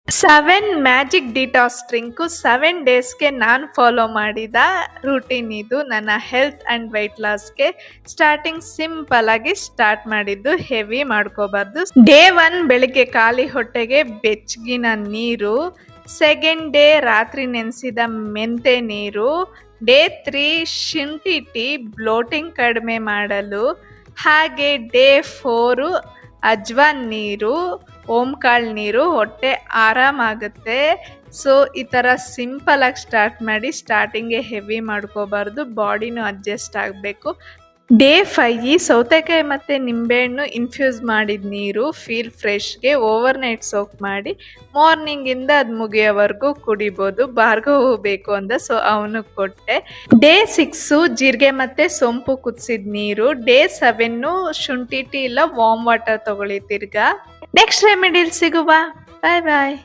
7 magic detox drink 7 ಡೇಸ್ಗೆ ನಾನು follow ಮಾಡಿದ ರೂಟೀನ್ ಇದು. ನನ್ನ ಹೆಲ್ತ್ ಆ್ಯಂಡ್ ವೆಯ್ಟ್ ಲಾಸ್ಗೆ ಸ್ಟಾರ್ಟಿಂಗ್ ಸಿಂಪಲ್ ಆಗಿ ಸ್ಟಾರ್ಟ್ ಮಾಡಿದ್ದು, ಹೆವಿ ಮಾಡ್ಕೋಬಾರ್ದು. ಡೇ 1 ಬೆಳಿಗ್ಗೆ ಖಾಲಿ ಹೊಟ್ಟೆಗೆ ಬೆಚ್ಚಗಿನ ನೀರು. ಸೆಕೆಂಡ್ ಡೇ ರಾತ್ರಿ ನೆನೆಸಿದ ಮೆಂತೆ ನೀರು. ಡೇ 3 ಶುಂಠಿ ಟೀ ಬ್ಲೋಟಿಂಗ್ ಕಡಿಮೆ ಮಾಡಲು. ಹಾಗೆ ಡೇ 4 ಅಜ್ವಾನ್ ನೀರು, ಓಂಕಾಳು ನೀರು. ಹೊಟ್ಟೆ ಆರಾಮಾಗುತ್ತೆ. ಸೊ ಈ ಥರ ಸಿಂಪಲ್ ಆಗಿ ಸ್ಟಾರ್ಟ್ ಮಾಡಿ. ಸ್ಟಾರ್ಟಿಂಗ್ಗೆ ಹೆವಿ ಮಾಡ್ಕೋಬಾರ್ದು, ಬಾಡಿನೂ ಅಡ್ಜಸ್ಟ್ ಆಗಬೇಕು. ಡೇ 5 ಸೌತೆಕಾಯಿ ಮತ್ತು ನಿಂಬೆಹಣ್ಣು ಇನ್ಫ್ಯೂಸ್ ಮಾಡಿದ ನೀರು ಫೀಲ್ ಫ್ರೆಶ್ಗೆ ಓವರ್ ನೈಟ್ ಸೋಕ್ ಮಾಡಿ ಮಾರ್ನಿಂಗಿಂದ ಅದು ಮುಗಿಯೋವರೆಗೂ ಕುಡಿಬೋದು. ಭಾರ್ಗವ್ ಬೇಕು ಅಂದ, ಸೊ ಅವನಿಗೆ ಕೊಟ್ಟೆ. ಡೇ 6 ಜೀರಿಗೆ ಮತ್ತು ಸೊಂಪು ಕುದಿಸಿದ ನೀರು. ಡೇ 7 ಶುಂಠಿ ಟೀ ಇಲ್ಲ ವಾರ್ಮ್ ವಾಟರ್ ತಗೊಳ್ಳಿ ತಿರ್ಗಾ. ನೆಕ್ಸ್ಟ್ ರೆಮಿಡಿಲ್ ಸಿಗುವ. ಬಾಯ್ ಬಾಯ್.